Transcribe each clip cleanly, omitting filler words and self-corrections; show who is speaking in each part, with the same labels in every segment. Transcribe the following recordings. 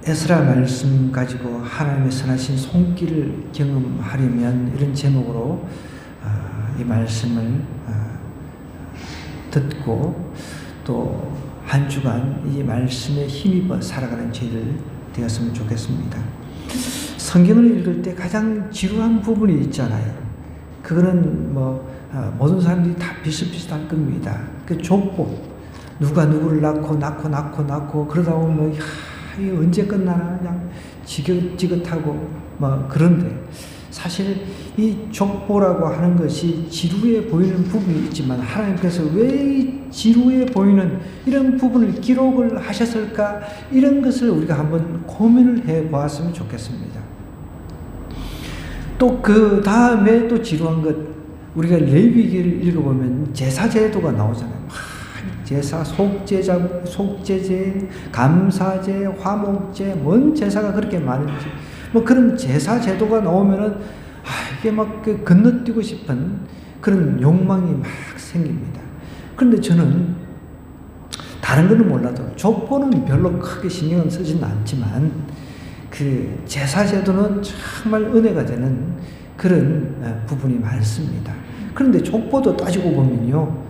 Speaker 1: 에스라 말씀 가지고 하나님의 선하신 손길을 경험하려면 이런 제목으로 이 말씀을 듣고 또 한 주간 이 말씀에 힘입어 살아가는 저희들 되었으면 좋겠습니다. 성경을 읽을 때 가장 지루한 부분이 있잖아요. 그거는 모든 사람들이 다 비슷비슷할 겁니다. 그 족보, 누가 누구를 낳고 그러다 보면 이게 언제 끝나나 그냥 지긋지긋하고 그런데 사실 이 족보라고 하는 것이 지루해 보이는 부분이 있지만 하나님께서 왜 이 지루해 보이는 이런 부분을 기록을 하셨을까, 이런 것을 우리가 한번 고민을 해 보았으면 좋겠습니다. 또 그 다음에 또 지루한 것, 우리가 레위기를 읽어보면 제사제도가 나오잖아요. 제사, 속죄제, 감사제, 화목제, 뭔 제사가 그렇게 많은지, 그런 제사 제도가 나오면은 이게 건너뛰고 싶은 그런 욕망이 막 생깁니다. 그런데 저는 다른 거는 몰라도 족보는 별로 크게 신경은 쓰지는 않지만 그 제사 제도는 정말 은혜가 되는 그런 부분이 많습니다. 그런데 족보도 따지고 보면요,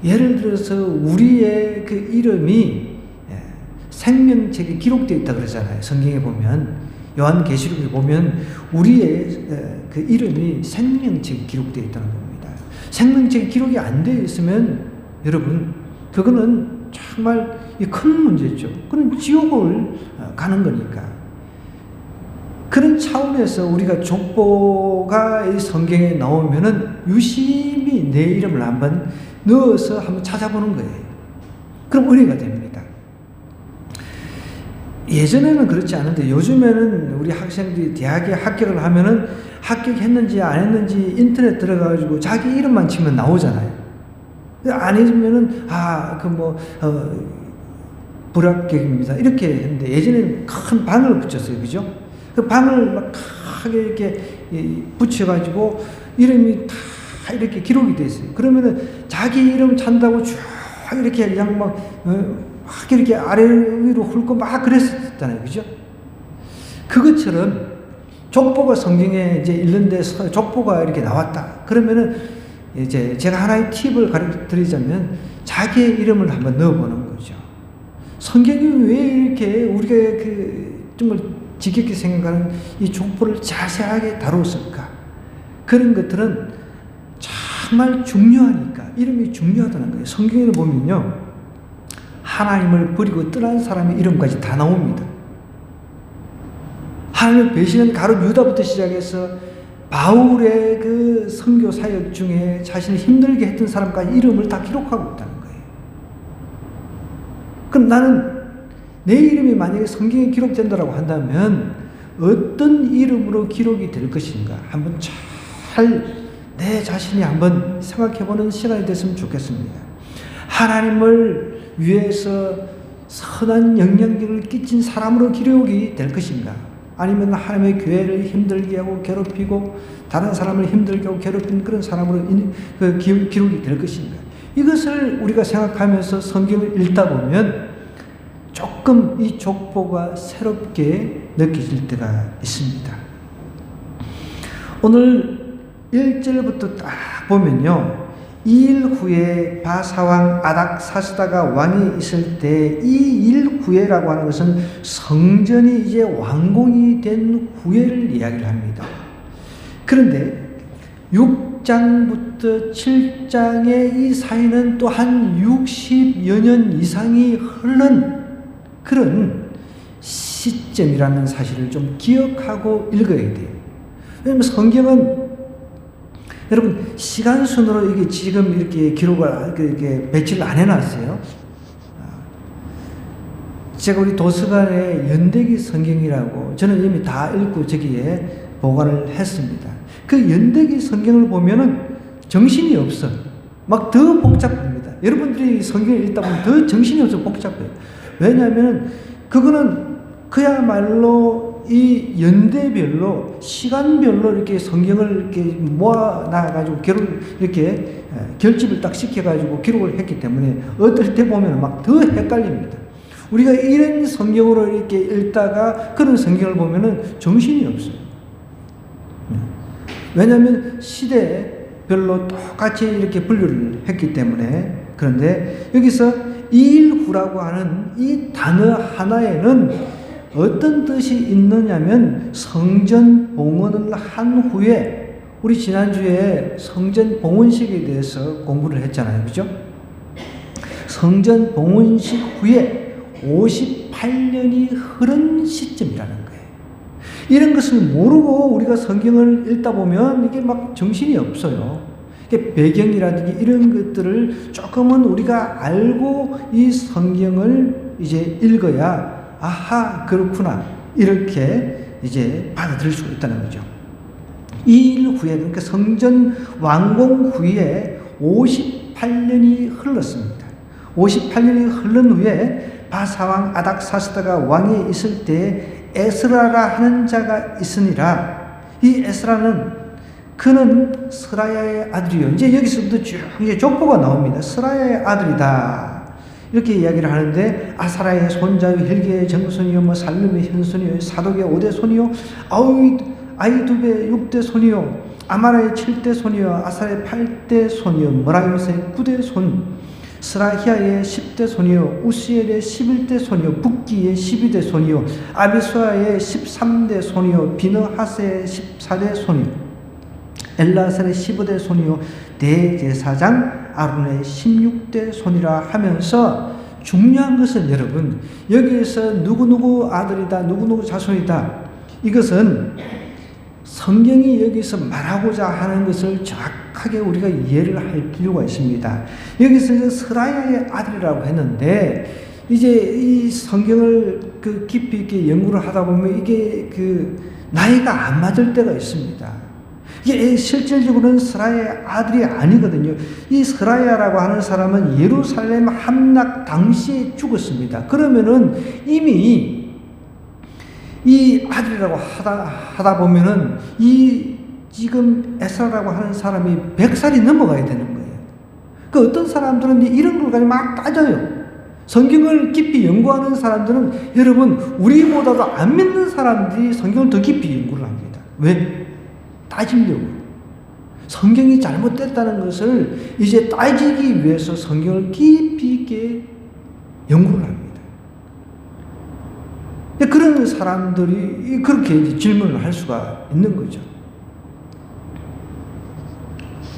Speaker 1: 예를 들어서 우리의 그 이름이 생명책에 기록되어 있다 그러잖아요. 성경에 보면, 요한계시록에 보면 우리의 그 이름이 생명책에 기록되어 있다는 겁니다. 생명책에 기록이 안 되어 있으면 여러분, 그거는 정말 큰 문제죠. 그럼 지옥을 가는 거니까. 그런 차원에서 우리가 족보가 이 성경에 나오면은 유심히 내 이름을 한번 넣어서 한번 찾아보는 거예요. 그럼 은혜가 됩니다. 예전에는 그렇지 않은데 요즘에는 우리 학생들이 대학에 합격을 하면은 합격했는지 안 했는지 인터넷 들어가가지고 자기 이름만 치면 나오잖아요. 안 해주면은 불합격입니다 이렇게 했는데, 예전에는 큰 방을 붙였어요. 그죠? 그 방을 막 크게 이렇게 붙여가지고 이름이 다 이렇게 기록이 돼 있어요. 그러면은 자기 이름 찬다고 쭉 이렇게 그냥 막 이렇게 아래 위로 훑고 막 그랬었잖아요. 그죠? 그것처럼 족보가 성경에 이제 읽는데 족보가 이렇게 나왔다. 그러면은 이제 제가 하나의 팁을 가르쳐 드리자면 자기의 이름을 한번 넣어보는 거죠. 성경이 왜 이렇게 우리가 정말 지겹게 생각하는 이 족보를 자세하게 다뤘을까? 그런 것들은 정말 중요하니까, 이름이 중요하다는 거예요. 성경에 보면요, 하나님을 버리고 떠난 사람의 이름까지 다 나옵니다. 하나님을 배신한 가룟 유다부터 시작해서 바울의 그 선교 사역 중에 자신을 힘들게 했던 사람까지 이름을 다 기록하고 있다는 거예요. 그럼 나는 내 이름이 만약에 성경에 기록된다고 한다면 어떤 이름으로 기록이 될 것인가 한번 잘 내 자신이 한번 생각해보는 시간이 됐으면 좋겠습니다. 하나님을 위해서 선한 영향력을 끼친 사람으로 기록이 될 것인가, 아니면 하나님의 교회를 힘들게 하고 괴롭히고 다른 사람을 힘들게 하고 괴롭힌 그런 사람으로 기록이 될 것인가, 이것을 우리가 생각하면서 성경을 읽다 보면 조금 이 족보가 새롭게 느껴질 때가 있습니다. 오늘 1절부터 딱 보면요, 2일 후에 바사왕 아닥사스다가 왕이 있을 때, 이 일 후에라고 하는 것은 성전이 이제 완공이 된 후에를 이야기를 합니다. 그런데 6장부터 7장의 이 사이는 또 한 60여 년 이상이 흐른 그런 시점이라는 사실을 좀 기억하고 읽어야 돼요. 왜냐하면 성경은 여러분 시간 순으로 이게 지금 이렇게 기록을 이렇게 배치를 안 해놨어요. 제가 우리 도서관에 연대기 성경이라고 저는 이미 다 읽고 저기에 보관을 했습니다. 그 연대기 성경을 보면은 정신이 없어. 막 더 복잡합니다. 여러분들이 성경을 읽다 보면 더 정신이 없어 복잡해요. 왜냐하면 그거는 그야말로 이 연대별로 시간별로 이렇게 성경을 이렇게 모아놔가지고 이렇게 결집을 딱 시켜가지고 기록을 했기 때문에 어떨 때 보면 막 더 헷갈립니다. 우리가 이런 성경으로 이렇게 읽다가 그런 성경을 보면은 정신이 없어요. 왜냐하면 시대별로 똑같이 이렇게 분류를 했기 때문에. 그런데 여기서 이일후라고 하는 이 단어 하나에는 어떤 뜻이 있느냐면 성전 봉헌을 한 후에, 우리 지난주에 성전 봉헌식에 대해서 공부를 했잖아요. 그죠? 성전 봉헌식 후에 58년이 흐른 시점이라는 거예요. 이런 것을 모르고 우리가 성경을 읽다 보면 이게 막 정신이 없어요. 배경이라든지 이런 것들을 조금은 우리가 알고 이 성경을 이제 읽어야 아하 그렇구나 이렇게 이제 받아들일 수가 있다는 거죠. 이 일 후에, 그러니까 성전 완공 후에 58년이 흘렀습니다. 58년이 흐른 후에 바사왕 아닥사스다가 왕에 있을 때 에스라라 하는 자가 있으니라. 이 에스라는 그는 스라야의 아들이요. 이제 여기서부터 쭉 이제 족보가 나옵니다. 스라야의 아들이다. 이렇게 이야기를 하는데 아사라의 손자요, 힐게의 정손이요, 뭐 살룸의 현손이요, 사독의 5대 손이요, 아이두베의 6대 손이요, 아마라의 7대 손이요, 아사라의 8대 손이요, 머라요스의 9대 손, 스라히아의 10대 손이요, 우시엘의 11대 손이요, 북기의 12대 손이요, 아비수아의 13대 손이요, 비너하스의 14대 손이요, 엘라살의 15대 손이요, 대제사장 아론의 16대 손이라 하면서 중요한 것은 여러분, 여기에서 누구누구 아들이다, 누구누구 자손이다, 이것은 성경이 여기서 말하고자 하는 것을 정확하게 우리가 이해를 할 필요가 있습니다. 여기서 스라야의 아들이라고 했는데, 이제 이 성경을 깊이 있게 연구를 하다 보면 이게 나이가 안 맞을 때가 있습니다. 이게 실질적으로는 스라야의 아들이 아니거든요. 이 스라야라고 하는 사람은 예루살렘 함락 당시에 죽었습니다. 그러면은 이미 이 아들이라고 하다 보면은 이 지금 에스라라고 하는 사람이 100살이 넘어가야 되는 거예요. 그 어떤 사람들은 이런 걸 가지고 막 따져요. 성경을 깊이 연구하는 사람들은 여러분, 우리보다도 안 믿는 사람들이 성경을 더 깊이 연구를 합니다. 왜? 따지려고. 성경이 잘못됐다는 것을 이제 따지기 위해서 성경을 깊이 있게 연구를 합니다. 그런 사람들이 그렇게 이제 질문을 할 수가 있는 거죠.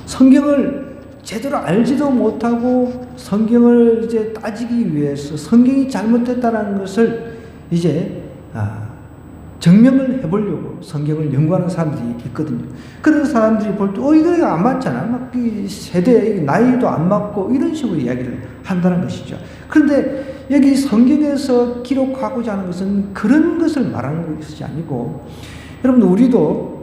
Speaker 1: 성경을 제대로 알지도 못하고 성경을 이제 따지기 위해서 성경이 잘못됐다는 것을 이제 증명을 해보려고 성경을 연구하는 사람들이 있거든요. 그런 사람들이 볼 때, 이거 안 맞잖아. 막 이 세대, 나이도 안 맞고, 이런 식으로 이야기를 한다는 것이죠. 그런데 여기 성경에서 기록하고자 하는 것은 그런 것을 말하는 것이 아니고, 여러분, 우리도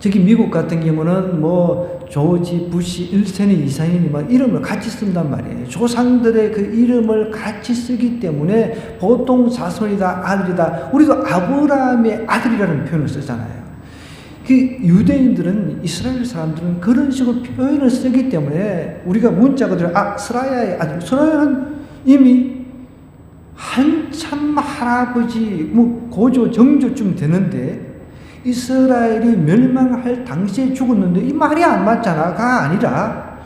Speaker 1: 저기 미국 같은 경우는 뭐 조지 부시 1세니 2세니 막 이름을 같이 쓴단 말이에요. 조상들의 그 이름을 같이 쓰기 때문에 보통 자손이다, 아들이다. 우리도 아브라함의 아들이라는 표현을 쓰잖아요. 그 유대인들은, 이스라엘 사람들은 그런 식으로 표현을 쓰기 때문에 우리가 문자 그대로 스라야의 아들, 스라야는 이미 한참 할아버지, 뭐 고조 정조쯤 되는데 이스라엘이 멸망할 당시에 죽었는데 이 말이 안 맞잖아가 아니라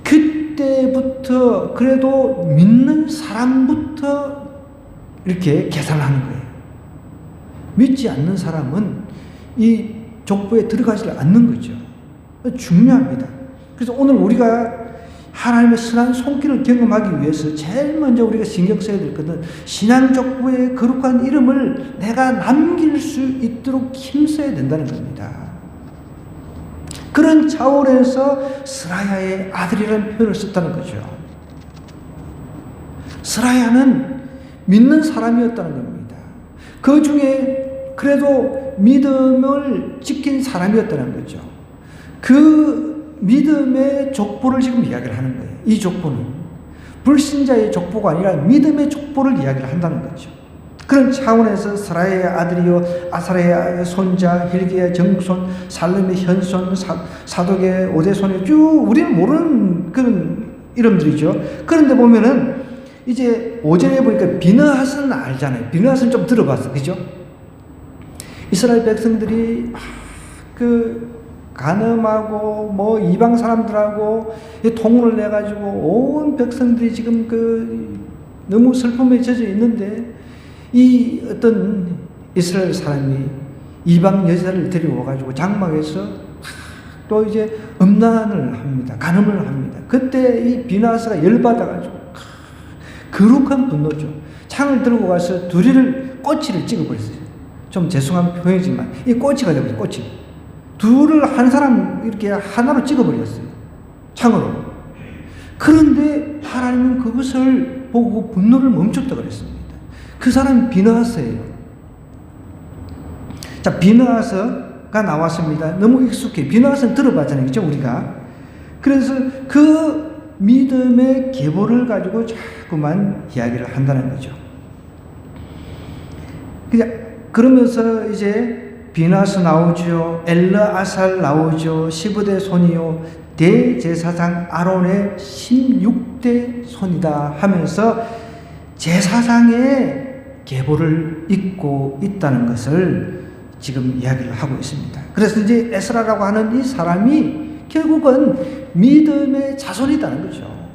Speaker 1: 그때부터 그래도 믿는 사람부터 이렇게 계산하는 거예요. 믿지 않는 사람은 이 족보에 들어가지 않는 거죠. 중요합니다. 그래서 오늘 우리가 하나님의 선한 손길을 경험하기 위해서 제일 먼저 우리가 신경 써야 될 것은 신앙족보의 거룩한 이름을 내가 남길 수 있도록 힘써야 된다는 겁니다. 그런 차원에서 스라야의 아들이라는 표현을 썼다는 거죠. 스라야는 믿는 사람이었다는 겁니다. 그 중에 그래도 믿음을 지킨 사람이었다는 거죠. 그 믿음의 족보를 지금 이야기를 하는 거예요. 이 족보는 불신자의 족보가 아니라 믿음의 족보를 이야기를 한다는 거죠. 그런 차원에서 스라야의 아들이요, 아사라의 손자, 힐기의 정손, 살렘의 현손, 사독의 5대 손이 쭉 우리는 모르는 그런 이름들이죠. 그런데 보면은 이제 5절에 보니까 비느하스는 알잖아요. 비느하스는 좀 들어봤어. 그죠? 이스라엘 백성들이 간음하고 뭐 이방 사람들하고 통혼을 내가지고 온 백성들이 지금 너무 슬픔에 젖어 있는데 이 어떤 이스라엘 사람이 이방 여자를 데려와가지고 장막에서 또 이제 음란을 합니다. 간음을 합니다. 그때 이 비느하스가 열받아가지고 거룩한 분노죠. 창을 들고 가서 꼬치를 찍어버렸어요. 좀 죄송한 표현이지만 이 꼬치가 되버렸어요. 꼬치. 둘을 한 사람 이렇게 하나로 찍어버렸어요. 창으로. 그런데 하나님은 그것을 보고 분노를 멈췄다 그랬습니다. 그 사람이 비느하스예요. 자, 비느하스가 나왔습니다. 너무 익숙해. 비느하스는 들어봤잖아요. 그죠? 우리가. 그래서 그 믿음의 계보를 가지고 자꾸만 이야기를 한다는 거죠. 그러면서 이제 비느하스 나오죠. 엘르아살 나오죠. 15대 손이요. 대제사장 아론의 16대 손이다 하면서 제사장의 계보를 잇고 있다는 것을 지금 이야기를 하고 있습니다. 그래서 이제 에스라라고 하는 이 사람이 결국은 믿음의 자손이라는 거죠.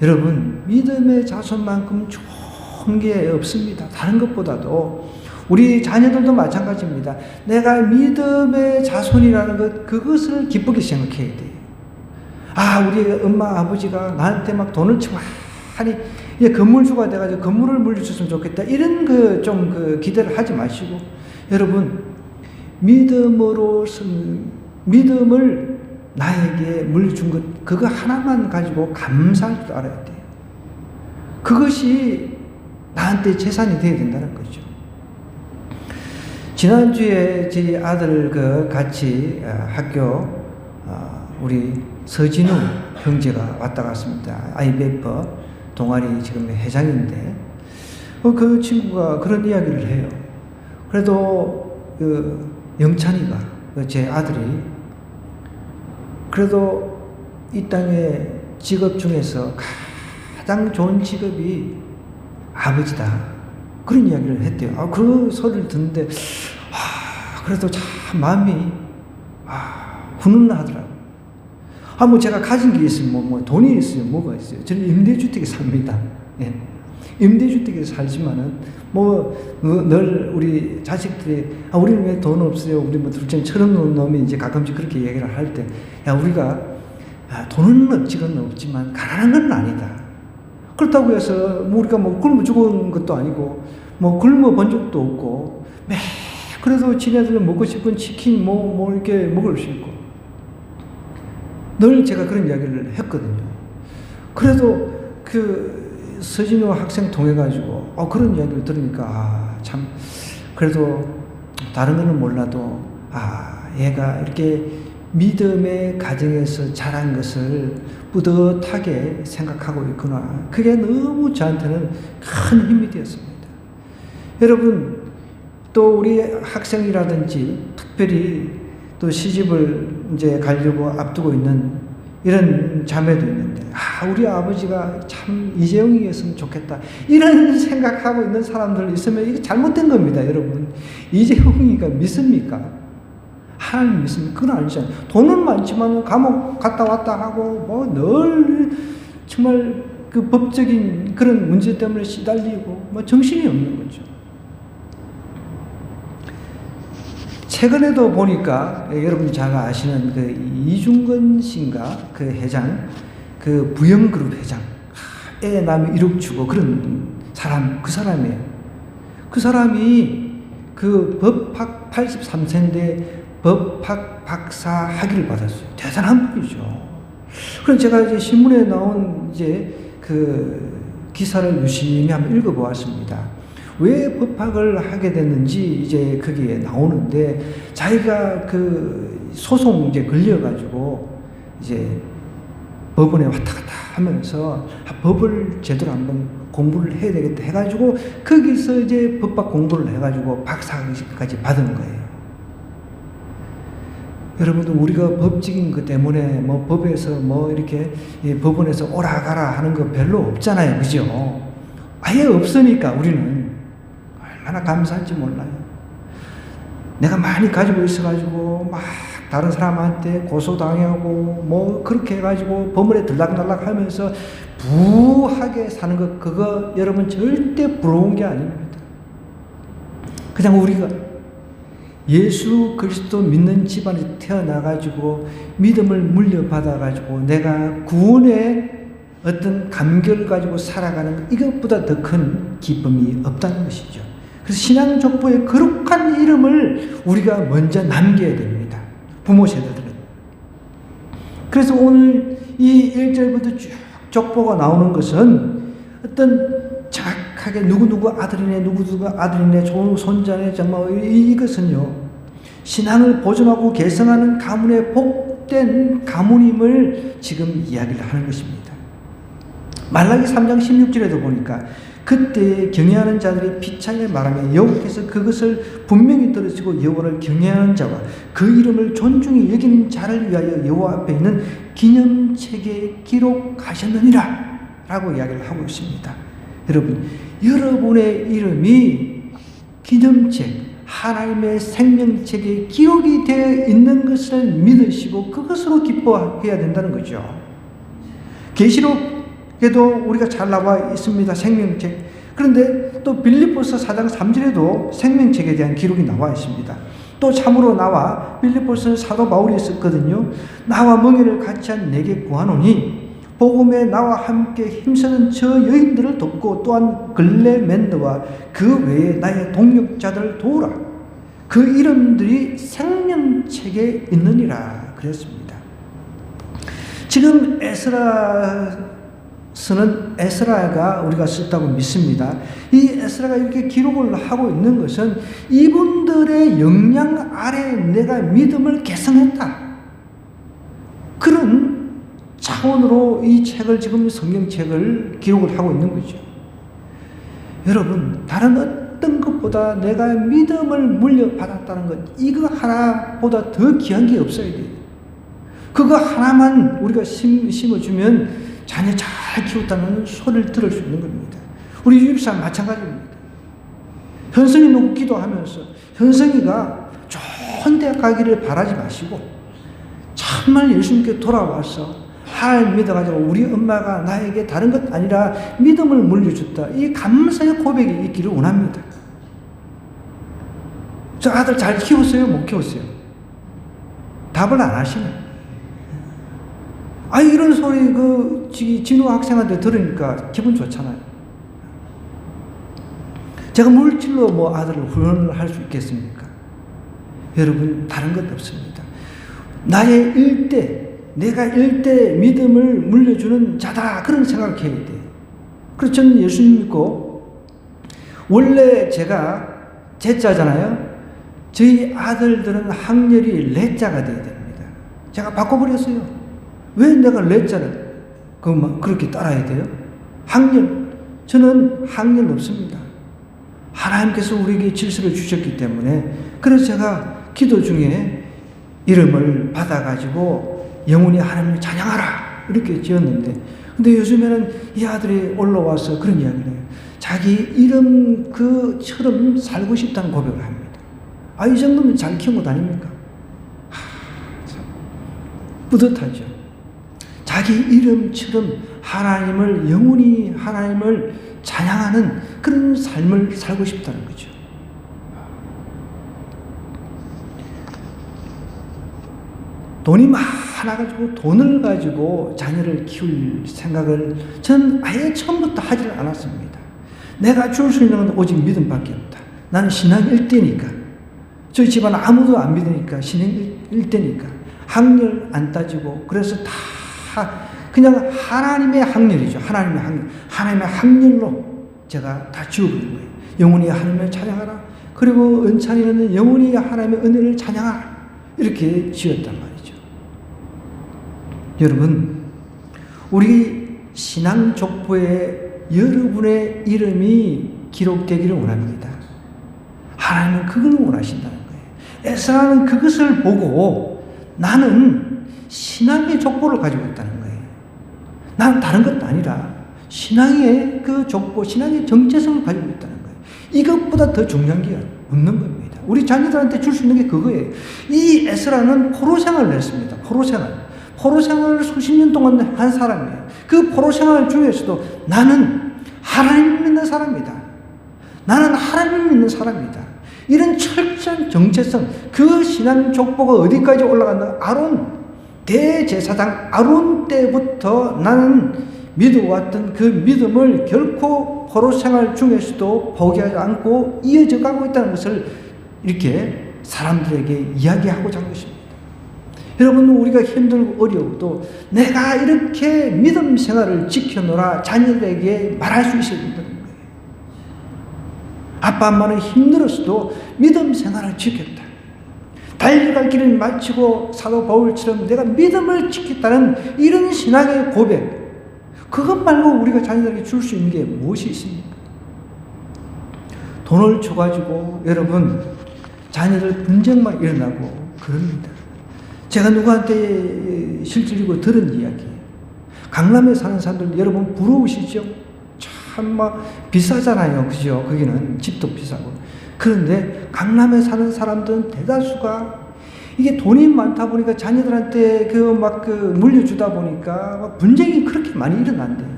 Speaker 1: 여러분, 믿음의 자손만큼 좋은 게 없습니다. 다른 것보다도 우리 자녀들도 마찬가지입니다. 내가 믿음의 자손이라는 것, 그것을 기쁘게 생각해야 돼요. 우리 엄마 아버지가 나한테 막 돈을 치고 많이 건물주가 돼가지고 건물을 물려줬으면 좋겠다, 이런 기대를 하지 마시고, 여러분, 믿음을 나에게 물려준 것, 그거 하나만 가지고 감사할 줄 알아야 돼요. 그것이 나한테 재산이 되어야 된다는 거죠. 지난주에 저희 아들 같이 학교 우리 서진우 형제가 왔다 갔습니다. IBF 동아리 지금 회장인데 그 친구가 그런 이야기를 해요. 그래도 영찬이가 제 아들이 그래도 이 땅의 직업 중에서 가장 좋은 직업이 아버지다, 그런 이야기를 했대요. 그 소리를 듣는데 그래도 참 마음이 훈훈하더라고요. 뭐 제가 가진 게 있으면 뭐 돈이 있어요, 뭐가 있어요. 저는 임대주택에 삽니다. 예. 임대주택에 살지만은 늘 우리 자식들이 우리는 왜 돈 없어요? 우리 둘째 철없는 놈이 이제 가끔씩 그렇게 얘기를 할 때, 우리가 돈은 없지만 가난한 건 아니다. 그렇다고 해서 우리가 굶어 죽은 것도 아니고 굶어 본 적도 없고, 그래도 지네들은 먹고 싶은 치킨 이렇게 먹을 수 있고, 늘 제가 그런 이야기를 했거든요. 그래도 서진우 학생 통해가지고 그런 이야기를 들으니까 참, 그래도 다른 거는 몰라도 얘가 이렇게 믿음의 가정에서 자란 것을 뿌듯하게 생각하고 있구나. 그게 너무 저한테는 큰 힘이 되었습니다. 여러분, 또 우리 학생이라든지 특별히 또 시집을 이제 가려고 앞두고 있는 이런 자매도 있는데, 우리 아버지가 참 이재용이었으면 좋겠다, 이런 생각하고 있는 사람들 있으면 이게 잘못된 겁니다. 여러분, 이재용이가 믿습니까? 하나님 믿습니까? 그건 아니잖아요. 돈은 많지만 감옥 갔다 왔다 하고 늘 정말 법적인 그런 문제 때문에 시달리고 정신이 없는 거죠. 최근에도 보니까 여러분이 잘 아시는 이중건 씨인가 회장, 부영그룹 회장, 애 낳으면 1억 주고 그런 사람, 그 사람이에요. 그 사람이 법학 83세인데 법학 박사 학위를 받았어요. 대단한 분이죠. 그럼 제가 이제 신문에 나온 기사를 유심히 한번 읽어보았습니다. 왜 법학을 하게 됐는지 이제 거기에 나오는데, 자기가 소송 걸려가지고 이제 법원에 왔다 갔다 하면서 법을 제대로 한번 공부를 해야 되겠다 해가지고 거기서 이제 법학 공부를 해가지고 박사까지 받은 거예요. 여러분들, 우리가 법적인 것 때문에 법에서 이렇게 법원에서 오라 가라 하는 거 별로 없잖아요. 그죠? 아예 없으니까 우리는 얼마나 감사한지 몰라요. 내가 많이 가지고 있어가지고 막 다른 사람한테 고소당하고 뭐 그렇게 해가지고 버물에 들락날락 하면서 부하게 사는 것, 그거 여러분 절대 부러운 게 아닙니다. 그냥 우리가 예수 그리스도 믿는 집안에 태어나가지고 믿음을 물려받아가지고 내가 구원의 어떤 감격을 가지고 살아가는 이것보다 더 큰 기쁨이 없다는 것이죠. 그래서 신앙 족보의 거룩한 이름을 우리가 먼저 남겨야 됩니다. 부모 세대들은. 그래서 오늘 이 1절부터 쭉 족보가 나오는 것은 어떤 정확하게 누구누구 아들이네, 누구누구 아들이네, 좋은 손자네, 정말 이것은요, 신앙을 보존하고 개성하는 가문의 복된 가문임을 지금 이야기를 하는 것입니다. 말라기 3장 16절에도 보니까 그때 경외하는 자들이 피차게 말하며 여호와께서 그것을 분명히 들으시고 여호와를 경외하는 자와 그 이름을 존중히 여기는 자를 위하여 여호와 앞에 있는 기념책에 기록하셨느니라 라고 이야기를 하고 있습니다. 여러분, 여러분의 이름이 기념책, 하나님의 생명책에 기록이 되어 있는 것을 믿으시고 그것으로 기뻐해야 된다는 거죠. 계시록에도 우리가 잘 나와 있습니다. 생명책. 그런데 또 빌립보서 4장 3절에도 생명책에 대한 기록이 나와 있습니다. 또 참으로 나와 빌립보서 사도 바울이 썼거든요. 나와 멍에를 같이 한 내게 구하노니 복음에 나와 함께 힘쓰는 저 여인들을 돕고 또한 글레멘드와 그 외에 나의 동역자들을 도우라. 그 이름들이 생명책에 있느니라 그랬습니다. 지금 에스라가 우리가 썼다고 믿습니다. 이 에스라가 이렇게 기록을 하고 있는 것은 이분들의 영향 아래 내가 믿음을 개성했다. 그런 차원으로 이 책을, 지금 성경책을 기록을 하고 있는 거죠. 여러분, 다른 어떤 것보다 내가 믿음을 물려받았다는 것, 이거 하나보다 더 귀한 게 없어야 돼요. 그거 하나만 우리가 심어주면 자녀 잘 키웠다는 소리를 들을 수 있는 겁니다. 우리 유입사 마찬가지입니다. 현성이 놓고 기도하면서 현성이가 좋은 대학 가기를 바라지 마시고 정말 예수님께 돌아와서 하나님 믿어가지고 우리 엄마가 나에게 다른 것 아니라 믿음을 물려줬다. 이 감사의 고백이 있기를 원합니다. 저 아들 잘 키웠어요? 못 키웠어요? 답을 안 하시네. 이런 소리 진우 학생한테 들으니까 기분 좋잖아요. 제가 물질로 아들을 훈련을 할 수 있겠습니까? 여러분, 다른 것 없습니다. 나의 내가 일대 믿음을 물려주는 자다. 그런 생각을 해야 돼요. 그래서 저는 예수님 믿고, 원래 제가 제자잖아요. 저희 아들들은 학렬이 레자가 돼야 됩니다. 제가 바꿔버렸어요. 왜 내가 레자를 그렇게 따라야 돼요? 저는 학렬 없습니다. 하나님께서 우리에게 질서를 주셨기 때문에, 그래서 제가 기도 중에 이름을 받아가지고 영혼이 하나님을 찬양하라 이렇게 지었는데, 근데 요즘에는 이 아들이 올라와서 그런 이야기를 해요. 자기 이름 그처럼 살고 싶다는 고백을 합니다. 이 정도면 잘 키운 것 아닙니까? 참 뿌듯하죠. 자기 이름처럼 영혼이 하나님을 찬양하는 그런 삶을 살고 싶다는 거죠. 돈이 많아가지고 돈을 가지고 자녀를 키울 생각을 저는 아예 처음부터 하지 않았습니다. 내가 줄 수 있는 건 오직 믿음밖에 없다. 나는 신앙 1대니까. 저희 집안 아무도 안 믿으니까 신앙 1대니까. 학렬 안 따지고, 그래서 다 그냥 하나님의 학렬이죠. 하나님의 학렬로 제가 다 지어버린 거예요. 영혼이 하나님을 찬양하라. 그리고 은찬이는 영혼이 하나님의 은혜를 찬양하라. 이렇게 지었단 말이죠. 여러분, 우리 신앙 족보에 여러분의 이름이 기록되기를 원합니다. 하나님은 그걸 원하신다는 거예요. 에스라는 그것을 보고 나는 신앙의 족보를 가지고 있다는 거예요. 나는 다른 것도 아니라 신앙의 그 족보, 신앙의 정체성을 가지고 있다는 거예요. 이것보다 더 중요한 게 없는 겁니다. 우리 자녀들한테 줄 수 있는 게 그거예요. 이 에스라는 포로 생활을 했습니다. 포로 생활을 수십 년 동안 한 사람이에요. 그 포로 생활 중에서도 나는 하나님을 믿는 사람이다. 나는 하나님을 믿는 사람이다. 이런 철저한 정체성, 그 신앙 족보가 어디까지 올라갔나? 아론, 대제사장 아론 때부터 나는 믿어왔던 그 믿음을 결코 포로 생활 중에서도 포기하지 않고 이어져 가고 있다는 것을 이렇게 사람들에게 이야기하고자 하는 것입니다. 여러분, 우리가 힘들고 어려워도 내가 이렇게 믿음 생활을 지켜노라 자녀들에게 말할 수 있어야 된다는 거예요. 아빠 엄마는 힘들었어도 믿음 생활을 지켰다. 달려갈 길을 마치고 사도 바울처럼 내가 믿음을 지켰다는 이런 신앙의 고백, 그것 말고 우리가 자녀들에게 줄 수 있는 게 무엇이 있습니까? 돈을 줘가지고 여러분 자녀들 분쟁만 일어나고 그럽니다. 제가 누구한테 실질적으로 들은 이야기예요. 강남에 사는 사람들 여러분 부러우시죠? 참 막 비싸잖아요. 그죠? 거기는 집도 비싸고. 그런데 강남에 사는 사람들은 대다수가 이게 돈이 많다 보니까 자녀들한테 물려주다 보니까 막 분쟁이 그렇게 많이 일어난대요.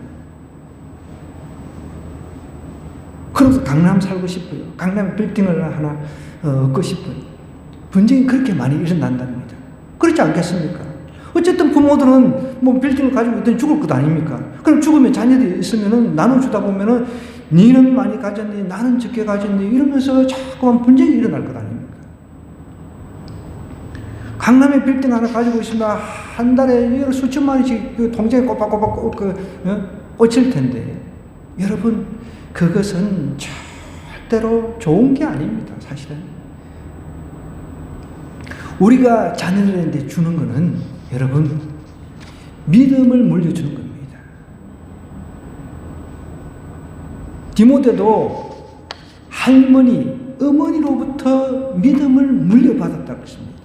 Speaker 1: 그래서 강남 살고 싶어요. 강남 빌딩을 하나 얻고 싶어요. 분쟁이 그렇게 많이 일어난답니다. 그렇지 않겠습니까? 어쨌든 부모들은 뭐 빌딩을 가지고 있든 죽을 것 아닙니까? 그럼 죽으면 자녀들이 있으면은 나눠주다 보면은 니는 많이 가졌니, 나는 적게 가졌니 이러면서 자꾸만 분쟁이 일어날 것 아닙니까? 강남에 빌딩 하나 가지고 있으면 한 달에 수천만 원씩 그 통장에 꼬박꼬박 꽂힐 텐데, 여러분 그것은 절대로 좋은 게 아닙니다. 사실은 우리가 자녀들한테 주는 것은 여러분 믿음을 물려주는 겁니다. 디모데도 할머니, 어머니로부터 믿음을 물려받았다고 했습니다.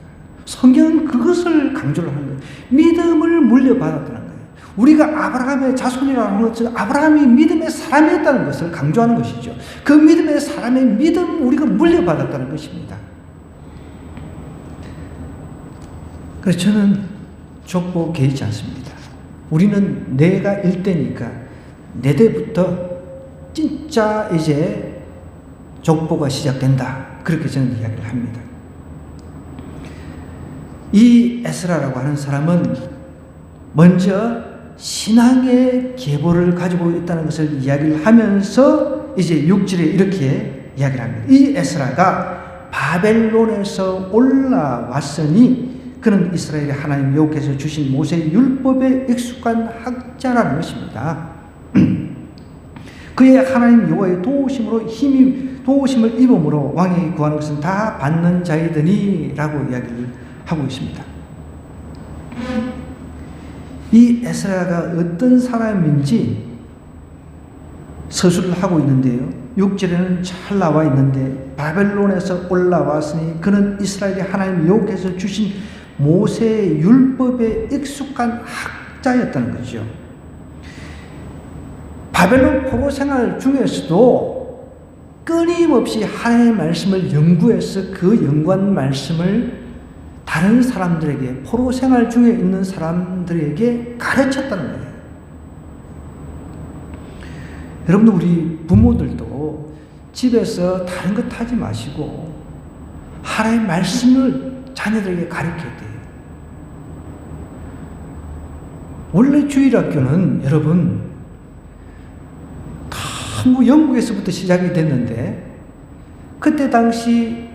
Speaker 1: 성경은 그것을 강조를 하는 거예요. 믿음을 물려받았다는 거예요. 우리가 아브라함의 자손이라는 것은 아브라함이 믿음의 사람이었다는 것을 강조하는 것이죠. 그 믿음의 사람의 믿음 우리가 물려받았다는 것입니다. 그래서 저는 족보 개의치 않습니다. 우리는 내가 일대니까 내 대부터 진짜 이제 족보가 시작된다. 그렇게 저는 이야기를 합니다. 이 에스라라고 하는 사람은 먼저 신앙의 계보를 가지고 있다는 것을 이야기를 하면서 이제 6절에 이렇게 이야기를 합니다. 이 에스라가 바벨론에서 올라왔으니 그는 이스라엘의 하나님 여호와께서 주신 모세의 율법에 익숙한 학자라는 것입니다. 그의 하나님 여호와의 도우심을 입음으로 왕에게 구하는 것은 다 받는 자이더니라고 이야기를 하고 있습니다. 이 에스라가 어떤 사람인지 서술을 하고 있는데요. 6절에는 잘 나와 있는데 바벨론에서 올라왔으니 그는 이스라엘의 하나님 여호와께서 주신 모세의 율법에 익숙한 학자였다는 거죠. 바벨론 포로 생활 중에서도 끊임없이 하나님의 말씀을 연구해서 그 연구한 말씀을 다른 사람들에게, 포로 생활 중에 있는 사람들에게 가르쳤다는 거예요. 여러분들, 우리 부모들도 집에서 다른 것 하지 마시고 하나님의 말씀을 자녀들에게 가르쳐야 돼요. 원래 주일학교는 여러분 영국에서부터 시작이 됐는데, 그때 당시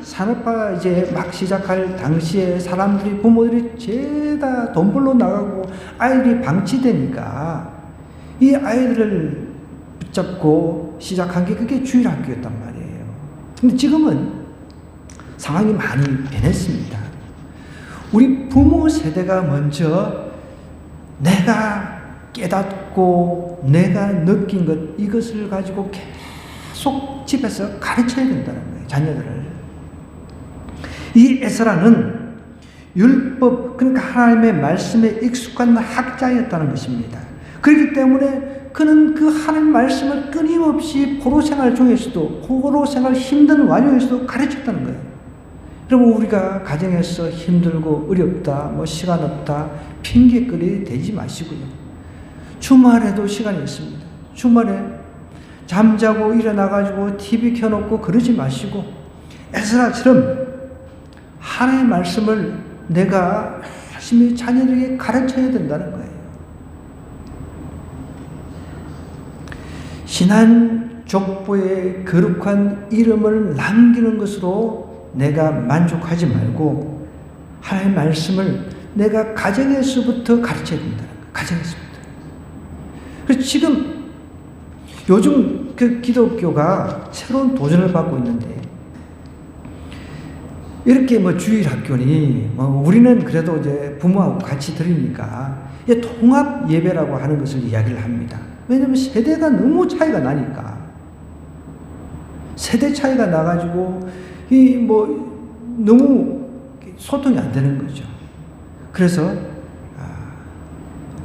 Speaker 1: 산업화가 이제 막 시작할 당시에 사람들이, 부모들이 죄다 돈 벌러 나가고 아이들이 방치되니까 이 아이들을 붙잡고 시작한 게 그게 주일학교였단 말이에요. 근데 지금은 상황이 많이 변했습니다. 우리 부모 세대가 먼저 내가 깨닫고 내가 느낀 것, 이것을 가지고 계속 집에서 가르쳐야 된다는 거예요. 자녀들을. 이 에스라는 율법, 그러니까 하나님의 말씀에 익숙한 학자였다는 것입니다. 그렇기 때문에 그는 그 하나님 말씀을 끊임없이 포로 생활 중에서도, 포로 생활 힘든 와중에서도 가르쳤다는 거예요. 여러분, 우리가 가정에서 힘들고 어렵다, 뭐 시간 없다, 핑계거리 대지 마시고요. 주말에도 시간이 있습니다. 주말에 잠자고 일어나가지고 TV 켜놓고 그러지 마시고, 에스라처럼 하나님의 말씀을 내가 열심히 자녀들에게 가르쳐야 된다는 거예요. 신한 족보의 거룩한 이름을 남기는 것으로 내가 만족하지 말고 하나님의 말씀을 내가 가정에서부터 가르쳐야 된다는 거예요. 가정에서부터. 그래서 지금 요즘 그 기독교가 새로운 도전을 받고 있는데, 이렇게 뭐 주일 학교니, 뭐 우리는 그래도 이제 부모하고 같이 들으니까 통합 예배라고 하는 것을 이야기를 합니다. 왜냐하면 세대가 너무 차이가 나니까. 세대 차이가 나가지고 이 뭐 너무 소통이 안 되는 거죠. 그래서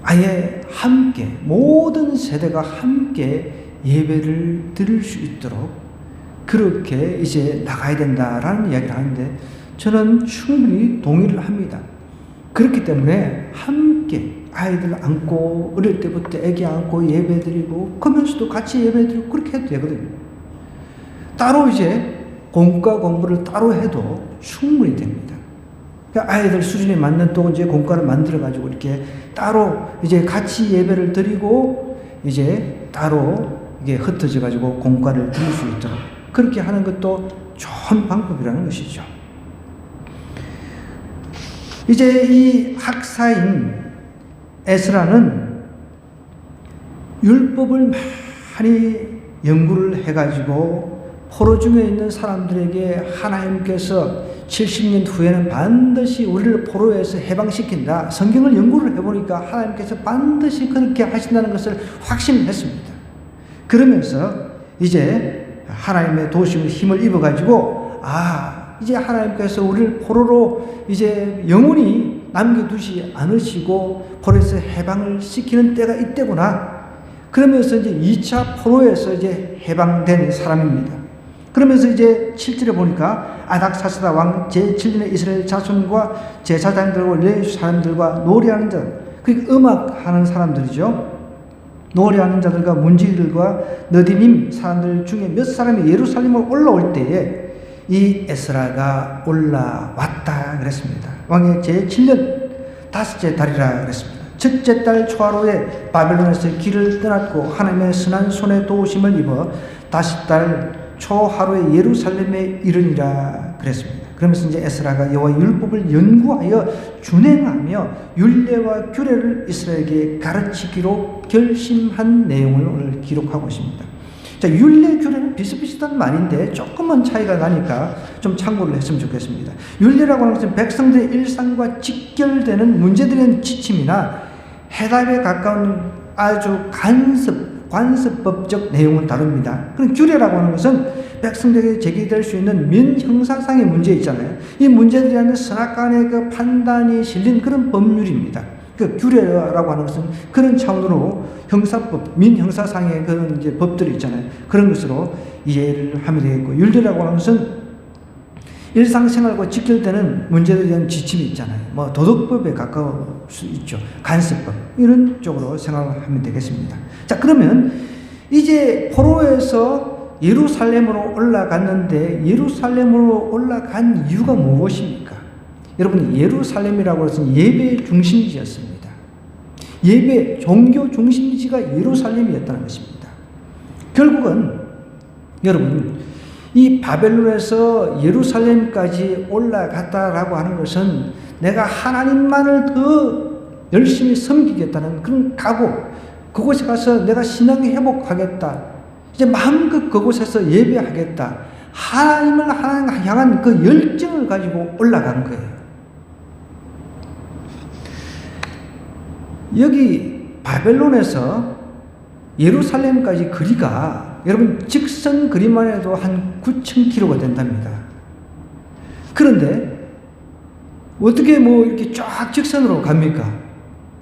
Speaker 1: 아예 함께 모든 세대가 함께 예배를 드릴 수 있도록 그렇게 이제 나가야 된다라는 이야기를 하는데, 저는 충분히 동의를 합니다. 그렇기 때문에 함께 아이들 안고 어릴 때부터 애기 안고 예배 드리고 그러면서도 같이 예배 드리고 그렇게 해도 되거든요. 따로 이제 공과 공부를 따로 해도 충분히 됩니다. 그러니까 아이들 수준에 맞는 또 이제 공과를 만들어 가지고 이렇게 따로 이제 같이 예배를 드리고 이제 따로 이게 흩어져 가지고 공과를 드릴 수 있도록 그렇게 하는 것도 좋은 방법이라는 것이죠. 이제 이 학사인 에스라는 율법을 많이 연구를 해가지고 포로 중에 있는 사람들에게 하나님께서 70년 후에는 반드시 우리를 포로에서 해방시킨다. 성경을 연구를 해보니까 하나님께서 반드시 그렇게 하신다는 것을 확신했습니다. 그러면서 이제 하나님의 도우심을 힘을 입어가지고 이제 하나님께서 우리를 포로로 이제 영원히 남겨두지 않으시고 포로에서 해방을 시키는 때가 이때구나. 그러면서 이제 2차 포로에서 이제 해방된 사람입니다. 그러면서 이제 7절에 보니까 아닥사스다 왕 제7년의 이스라엘 자손과 제사장들과 레위 사람들과 노래하는 자, 그러니까 음악하는 사람들이죠. 노래하는 자들과 문지기들과 너디님 사람들 중에 몇 사람이 예루살렘으로 올라올 때에 이 에스라가 올라왔다 그랬습니다. 왕의 제7년 다섯째 달이라 그랬습니다. 첫째 달 초하루에 바벨론에서 길을 떠났고 하나님의 선한 손에 도우심을 입어 다섯 달 초하루에 예루살렘에 이르니라 그랬습니다. 그러면서 이제 에스라가 여호와의 율법을 연구하여 준행하며 율례와 규례를 이스라엘에게 가르치기로 결심한 내용을 오늘 기록하고 있습니다. 자, 율례 규례는 비슷비슷한 말인데 조금만 차이가 나니까 좀 참고를 했으면 좋겠습니다. 율례라고 하는 것은 백성들의 일상과 직결되는 문제들의 지침이나 해답에 가까운 아주 관습법적 내용을 다룹니다. 그럼 규례라고 하는 것은 백성들에게 제기될 수 있는 민형사상의 문제 있잖아요. 이 문제들에 대한 선악간의 그 판단이 실린 그런 법률입니다. 그 규례라고 하는 것은 그런 차원으로 형사법, 민형사상의 그런 이제 법들이 있잖아요. 그런 것으로 이해를 하면 되겠고, 율례라고 하는 것은 일상생활과 직결되는 문제들에 대한 지침이 있잖아요. 뭐 도덕법에 가까울 수 있죠. 간섭법 이런 쪽으로 생각하면 되겠습니다. 자, 그러면 이제 포로에서 예루살렘으로 올라갔는데 예루살렘으로 올라간 이유가 무엇입니까? 여러분, 예루살렘이라고 해서 예배 중심지였습니다. 예배 종교 중심지가 예루살렘이었다는 것입니다. 결국은 여러분, 이 바벨론에서 예루살렘까지 올라갔다라고 하는 것은 내가 하나님만을 더 열심히 섬기겠다는 그런 각오, 그곳에 가서 내가 신앙 회복하겠다, 이제 마음껏 그곳에서 예배하겠다, 하나님을 향한 그 열정을 가지고 올라간 거예요. 여기 바벨론에서 예루살렘까지 거리가 여러분 직선 거리만 해도 한 9,000km가 된답니다. 그런데 어떻게 뭐 이렇게 쫙 직선으로 갑니까?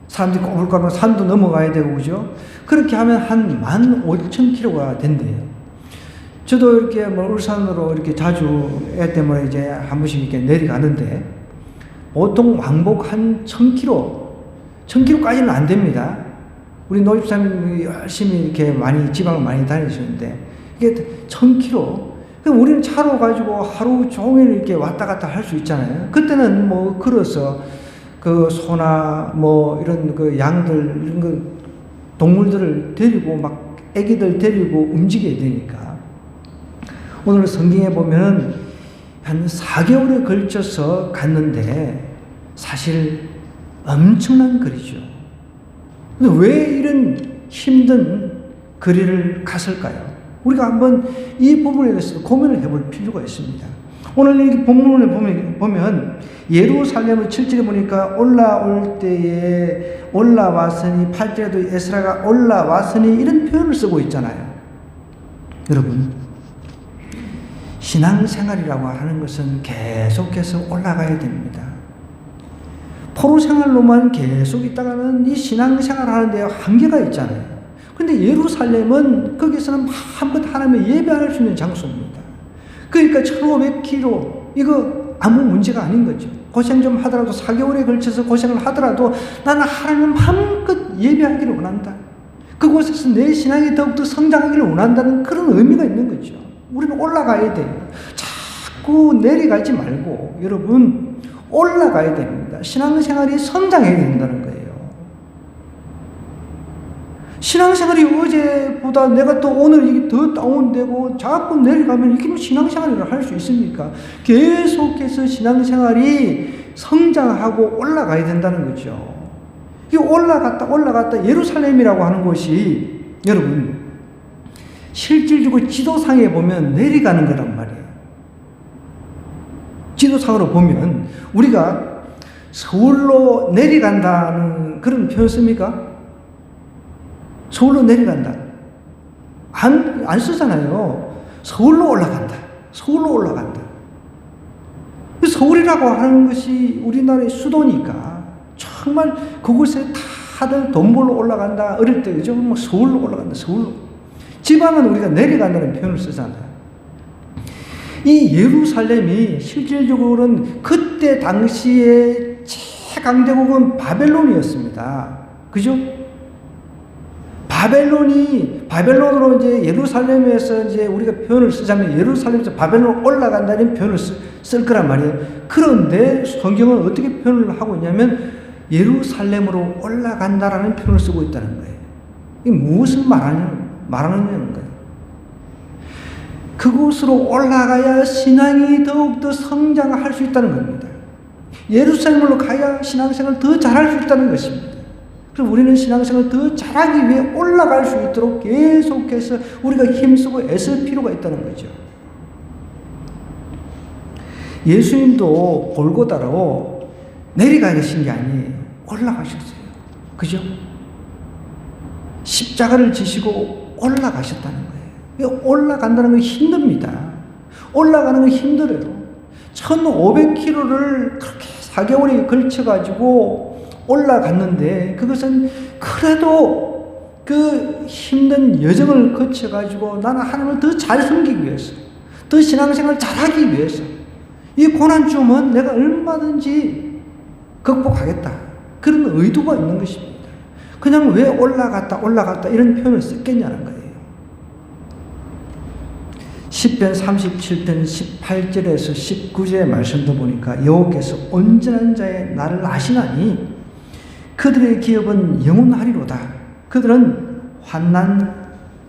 Speaker 1: 사람들이 꼬불꼬불 산도 넘어가야 되고, 그죠? 그렇게 하면 한 15,000km가 된대요. 저도 이렇게 뭐 울산으로 이렇게 자주 애 때문에 이제 한 번씩 이렇게 내려가는데, 보통 왕복 한 1,000km까지는 안 됩니다. 우리 노집사님이 열심히 이렇게 많이, 지방을 많이 다니시는데, 이게 1,000km. 우리는 차로 가지고 하루 종일 이렇게 왔다 갔다 할 수 있잖아요. 그때는 뭐 걸어서 그 소나 뭐 이런 그 양들, 이런 그 동물들을 데리고 막 애기들 데리고 움직여야 되니까. 오늘 성경에 보면 한 4개월에 걸쳐서 갔는데 사실 엄청난 거리죠. 근데 왜 이런 힘든 거리를 갔을까요? 우리가 한번 이 부분에 대해서 고민을 해볼 필요가 있습니다. 오늘 이 본문을 보면 예루살렘을 7절에 보니까 올라올 때에 올라왔으니, 8절에도 에스라가 올라왔으니 이런 표현을 쓰고 있잖아요. 여러분, 신앙생활이라고 하는 것은 계속해서 올라가야 됩니다. 포로 생활로만 계속 있다가는 이 신앙생활 하는데 한계가 있잖아요. 근데 예루살렘은 거기서는 한번 하나님의 예배할 수 있는 장소입니다. 그러니까 1500km, 이거 아무 문제가 아닌 거죠. 고생 좀 하더라도 4개월에 걸쳐서 고생을 하더라도 나는 하나님 마음껏 예배하기를 원한다. 그곳에서 내 신앙이 더욱더 성장하기를 원한다는 그런 의미가 있는 거죠. 우리는 올라가야 돼요. 자꾸 내려가지 말고 여러분 올라가야 됩니다. 신앙생활이 성장해야 된다는 거예요. 신앙생활이 어제보다 내가 또 오늘 이게 더 다운되고 자꾸 내려가면 이게 신앙생활을 할 수 있습니까? 계속해서 신앙생활이 성장하고 올라가야 된다는 거죠. 이 올라갔다 예루살렘이라고 하는 곳이 여러분 실질적으로 지도상에 보면 내려가는 거란 말이에요. 지도상으로 보면 우리가 서울로 내려간다는 그런 표현 씁니까? 서울로 내려간다. 안 쓰잖아요. 서울로 올라간다. 서울로 올라간다. 서울이라고 하는 것이 우리나라의 수도니까 정말 그곳에 다들 돈 벌러 올라간다. 어릴 때 그죠? 뭐 서울로 올라간다. 서울로. 지방은 우리가 내려간다는 표현을 쓰잖아요. 이 예루살렘이 실질적으로는 그때 당시에 최강대국은 바벨론이었습니다. 그죠? 바벨론으로 이제 예루살렘에서 이제 우리가 표현을 쓰자면 예루살렘에서 바벨론 올라간다는 표현을 쓸 거란 말이에요. 그런데 성경은 어떻게 표현을 하고 있냐면 예루살렘으로 올라간다라는 표현을 쓰고 있다는 거예요. 이게 무엇을 말하느냐는 거예요. 그곳으로 올라가야 신앙이 더욱더 성장할 수 있다는 겁니다. 예루살렘으로 가야 신앙생활을 더 잘할 수 있다는 것입니다. 그래서 우리는 신앙생활을 더 잘하기 위해 올라갈 수 있도록 계속해서 우리가 힘쓰고 애쓸 필요가 있다는 거죠. 예수님도 골고다로 내려가 계신 게 아니에요. 올라가셨어요. 그죠? 십자가를 지시고 올라가셨다는 거예요. 올라간다는 건 힘듭니다. 올라가는 건 힘들어요. 1500km를 그렇게 4개월에 걸쳐가지고 올라갔는데 그것은 그래도 그 힘든 여정을 거쳐가지고 나는 하나님을 더 잘 섬기기 위해서, 더 신앙생활을 잘하기 위해서 이 고난주음은 내가 얼마든지 극복하겠다. 그런 의도가 있는 것입니다. 그냥 왜 올라갔다 이런 표현을 썼겠냐는 거예요. 시편 37편 18절에서 19절의 말씀도 보니까 여호와께서 온전한 자의 나를 아시나니 그들의 기업은 영원하리로다. 그들은 환난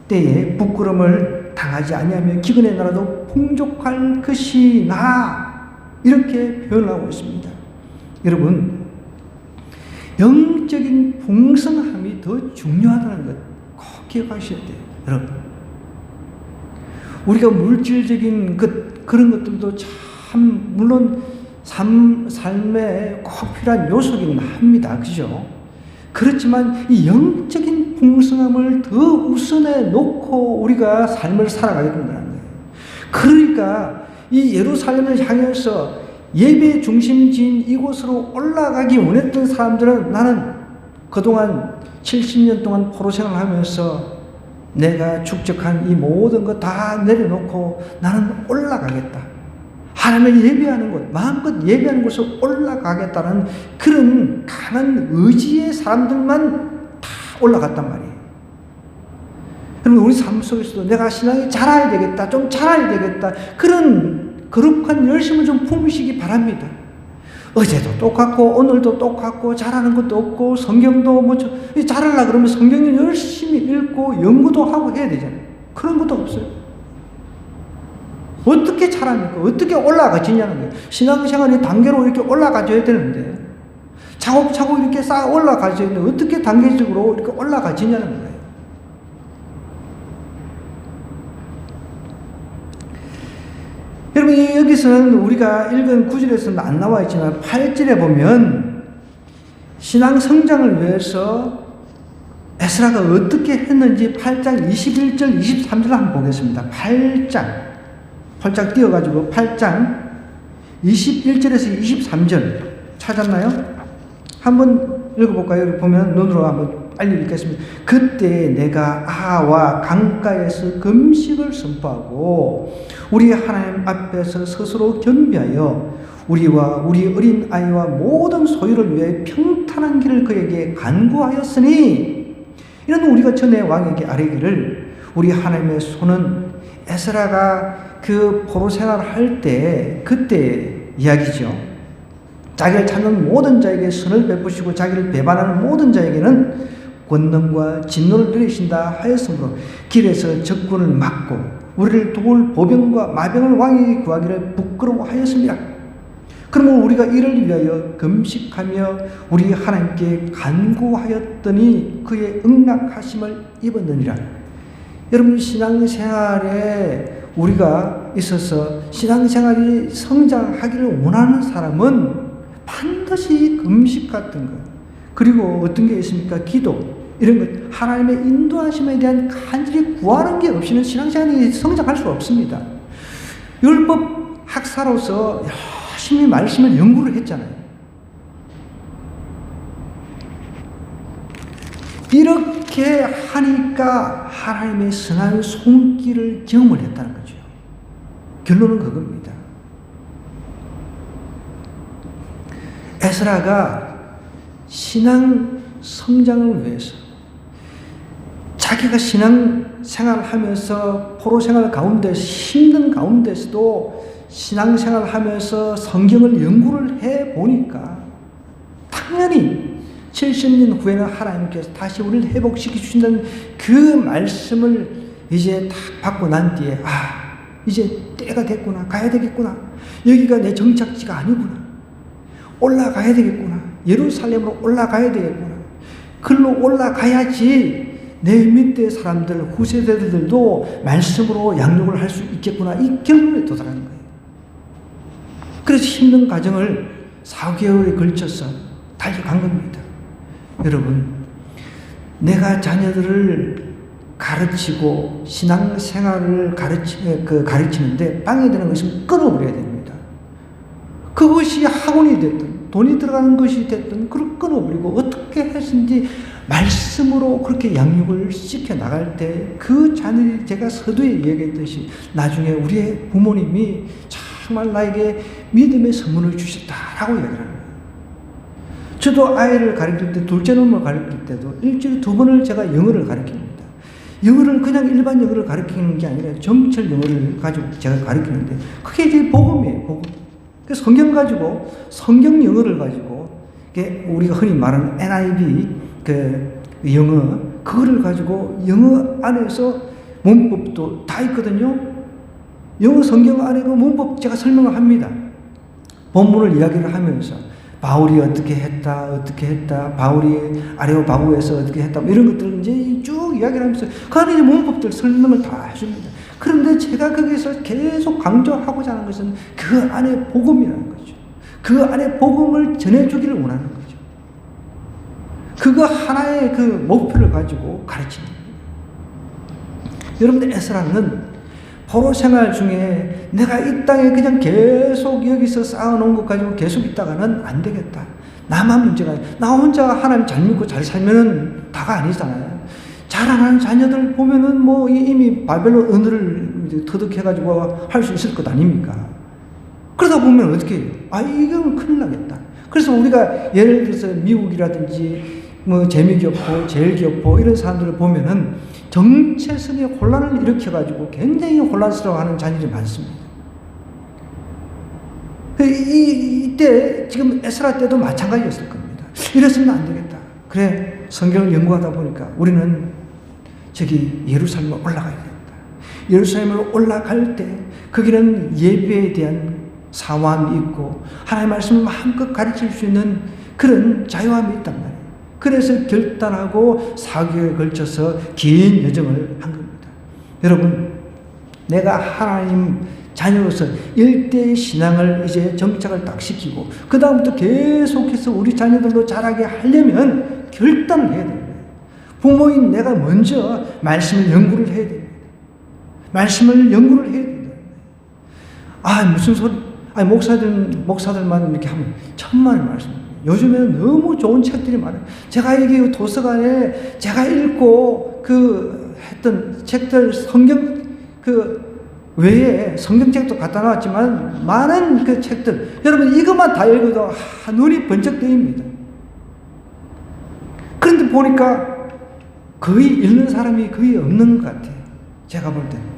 Speaker 1: 때에 부끄러움을 당하지 아니하며 기근의 나라도 풍족할 것이나 이렇게 표현하고 있습니다. 여러분, 영적인 풍성함이 더 중요하다는 것 꼭 기억하셔야 돼요. 여러분, 우리가 물질적인 그런 것들도 참 물론 삶에 꼭 필요한 요소긴 합니다. 그죠? 그렇지만 이 영적인 풍성함을 더 우선해 놓고 우리가 삶을 살아가야 된다는 거예요. 그러니까 이 예루살렘을 향해서 예배 중심지인 이곳으로 올라가기 원했던 사람들은 나는 그동안 70년 동안 포로 생활을 하면서 내가 축적한 이 모든 것 다 내려놓고 나는 올라가겠다. 하나님을 예배하는 곳, 마음껏 예배하는 곳으로 올라가겠다는 그런 강한 의지의 사람들만 다 올라갔단 말이에요. 그러면 우리 삶 속에서도 내가 신앙이 자라야 되겠다, 좀 자라야 되겠다, 그런 거룩한 열심을 좀 품으시기 바랍니다. 어제도 똑같고 오늘도 똑같고 잘하는 것도 없고 성경도 뭐 잘하려고 그러면 성경을 열심히 읽고 연구도 하고 해야 되잖아요. 그런 것도 없어요. 어떻게 잘합니까? 어떻게 올라가지냐는 거예요. 신앙생활이 단계로 이렇게 올라가줘야 되는데 차곡차곡 이렇게 쌓아 올라가줘야 되는데 어떻게 단계적으로 이렇게 올라가지냐는 거예요. 여러분, 여기서는 우리가 읽은 9절에서는 안 나와 있지만 8절에 보면 신앙 성장을 위해서 에스라가 어떻게 했는지 8장 21절 23절 한번 보겠습니다. 8장 띄워가지고 8장 21절에서 23절 찾았나요? 한번 읽어볼까요? 여기 보면 눈으로 한번 빨리 읽겠습니다. 그때 내가 아하와 강가에서 금식을 선포하고 우리 하나님 앞에서 스스로 겸비하여 우리와 우리 어린 아이와 모든 소유를 위해 평탄한 길을 그에게 간구하였으니, 이런 우리가 전에 왕에게 아뢰기를 우리 하나님의 손은 에스라가 그 포로 생활을 할 때 그때 이야기죠. 자기를 찾는 모든 자에게 선을 베푸시고 자기를 배반하는 모든 자에게는 권능과 진노를 내리신다 하였으므로 길에서 적군을 막고 우리를 도울 보병과 마병을 왕에게 구하기를 부끄러워하였습니다. 그러면 우리가 이를 위하여 금식하며 우리 하나님께 간구하였더니 그의 응낙하심을 입었느니라. 여러분, 신앙생활에 우리가 있어서 신앙생활이 성장하기를 원하는 사람은 반드시 금식 같은 것, 그리고 어떤 게 있습니까? 기도, 이런 것, 하나님의 인도하심에 대한 간절히 구하는 게 없이는 신앙생활이 성장할 수 없습니다. 율법 학사로서 열심히 말씀을 연구를 했잖아요. 이렇게 하니까 하나님의 선한 손길을 경험을 했다는 거죠. 결론은 그겁니다. 에스라가 신앙 성장을 위해서 자기가 신앙 생활을 하면서 포로 생활 가운데서 힘든 가운데서도 신앙 생활을 하면서 성경을 연구를 해 보니까 당연히 70년 후에는 하나님께서 다시 우리를 회복시켜 주신다는 그 말씀을 이제 딱 받고 난 뒤에 이제 때가 됐구나, 가야 되겠구나, 여기가 내 정착지가 아니구나, 올라가야 되겠구나, 예루살렘으로 올라가야 되겠구나, 글로 올라가야지 내 밑에 사람들, 후세대들도 말씀으로 양육을 할 수 있겠구나, 이 결론에 도달하는 거예요. 그래서 힘든 과정을 4개월에 걸쳐서 달려간 겁니다. 여러분, 내가 자녀들을 가르치고 신앙생활을 가르치는데 방해되는 것은 끊어버려야 됩니다. 그것이 학원이 됐든 돈이 들어가는 것이 됐든 그걸 끊어버리고 어떻게 했는지 말씀으로 그렇게 양육을 시켜나갈 때 그 자녀들이, 제가 서두에 얘기했듯이 나중에 우리의 부모님이 정말 나에게 믿음의 선물을 주셨다라고 얘기를 합니다. 저도 아이를 가르칠 때, 둘째 놈을 가르칠 때도 일주일에 2번을 제가 영어를 가르칩니다. 영어를 그냥 일반 영어를 가르치는 게 아니라 정철 영어를 가지고 제가 가르치는데 그게 이제 복음이에요, 복음. 그 성경 가지고, 성경 영어를 가지고, 우리가 흔히 말하는 NIV, 영어, 그거를 가지고 영어 안에서 문법도 다 있거든요. 영어 성경 안에 그 문법 제가 설명을 합니다. 본문을 이야기를 하면서 바울이 어떻게 했다, 바울이 아레오바구에서 어떻게 했다, 이런 것들을 이제 쭉 이야기를 하면서 그 안에 문법들 설명을 다 해줍니다. 그런데 제가 거기서 계속 강조하고자 하는 것은 그 안에 복음이라는 거죠. 그 안에 복음을 전해주기를 원하는 거죠. 그거 하나의 그 목표를 가지고 가르치는 거예요. 여러분들, 에스라는 포로 생활 중에 내가 이 땅에 그냥 계속 여기서 쌓아놓은 것 가지고 계속 있다가는 안 되겠다. 나만 문제가 아니라 나 혼자 하나님 잘 믿고 잘 살면은 다가 아니잖아요. 자라나는 자녀들 보면은 뭐 이미 바벨론 언어를 터득해가지고 할 수 있을 것 아닙니까? 그러다 보면 어떻게 해요? 이건 큰일 나겠다. 그래서 우리가 예를 들어서 미국이라든지 뭐 재미교포, 제일교포 이런 사람들을 보면은 정체성의 혼란을 일으켜가지고 굉장히 혼란스러워하는 자녀들이 많습니다. 이때 지금 에스라 때도 마찬가지였을 겁니다. 이랬으면 안 되겠다. 그래 성경을 연구하다 보니까 우리는 저기 예루살렘에 올라가야 된다. 예루살렘으로 올라갈 때 거기는 예배에 대한 사모함이 있고 하나님의 말씀을 마음껏 가르칠 수 있는 그런 자유함이 있단 말이에요. 그래서 결단하고 4개월에 걸쳐서 긴 여정을 한 겁니다. 여러분, 내가 하나님 자녀로서 일대의 신앙을 이제 정착을 딱 시키고 그 다음부터 계속해서 우리 자녀들로 자라게 하려면 결단을 해야 됩니다. 부모인 내가 먼저 말씀을 연구를 해야 됩니다. 말씀을 연구를 해야 됩니다. 무슨 소리? 목사들만 이렇게 하면 천만의 말씀. 요즘에는 너무 좋은 책들이 많아요. 제가 여기 도서관에 제가 읽고 했던 책들 성경 외에 성경책도 갖다 놨지만 많은 그 책들 여러분 이것만 다 읽어도 눈이 번쩍 뜨입니다. 그런데 보니까 거의 읽는 사람이 거의 없는 것 같아요. 제가 볼 때는